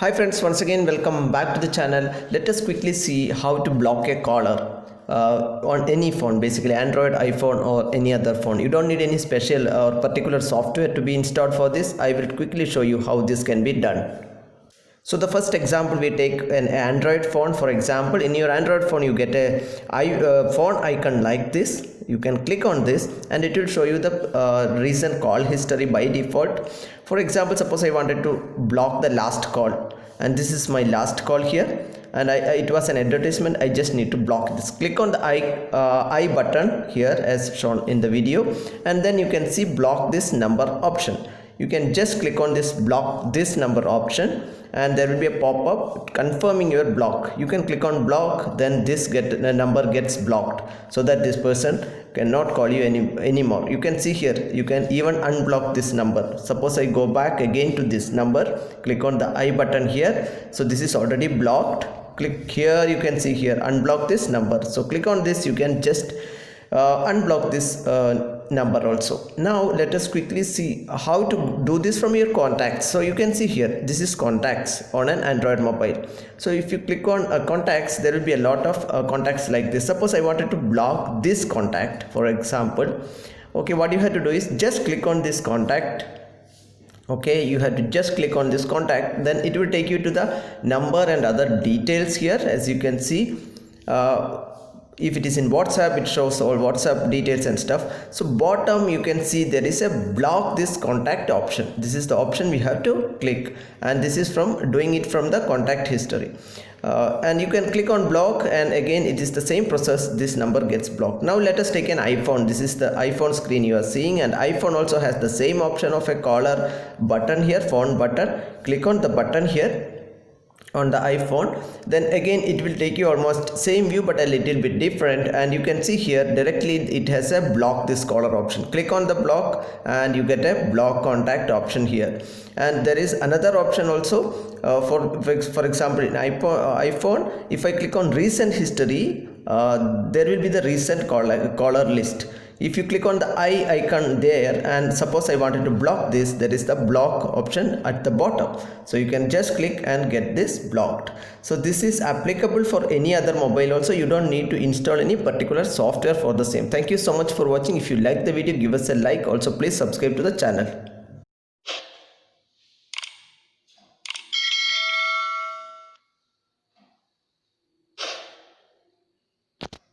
Hi friends, once again welcome back to the channel. Let us quickly see how to block a caller on any phone, basically Android, iPhone or any other phone. You don't need any special or particular software to be installed for this. I will quickly show you how this can be done. So the first example, we take an Android phone. For example, in your Android phone you get a phone icon like this. You can click on this and it will show you the recent call history by default. For example, suppose I wanted to block the last call, and this is my last call here, and it was an advertisement. I just need to block this. Click on the I button here as shown in the video, and then you can see block this number option. You can just click on this block this number option and there will be a pop-up confirming your block. You can click on block, then this number gets blocked so that this person cannot call you anymore. You can see here, you can even unblock this number. Suppose I go back again to this number, click on the I button here. So this is already blocked. Click here, you can see here unblock this number. So click on this, you can just unblock this number also. Now let us quickly see how to do this from your contacts. So you can see here, this is contacts on an Android mobile. So if you click on contacts, there will be a lot of contacts like this. Suppose I wanted to block this contact, for example. Okay, what you have to do is just click on this contact. Okay, you have to just click on this contact, then it will take you to the number and other details here. As you can see, if it is in WhatsApp, it shows all WhatsApp details and stuff. So bottom you can see there is a block this contact option. This is the option we have to click, and this is from doing it from the contact history. And you can click on block, and again it is the same process, this number gets blocked. Now let us take an iPhone. This is the iPhone screen you are seeing, and iPhone also has the same option of a caller button here, phone button. Click on the button here on the iPhone, then again it will take you almost same view but a little bit different, and you can see here directly it has a block this caller option. Click on the block and you get a block contact option here. And there is another option also for example in iPhone, if I click on recent history, there will be the recent caller list. If you click on the I icon there, and suppose I wanted to block this, there is the block option at the bottom. So you can just click and get this blocked. So this is applicable for any other mobile also. You don't need to install any particular software for the same. Thank you so much for watching. If you like the video, give us a like. Also please subscribe to the channel.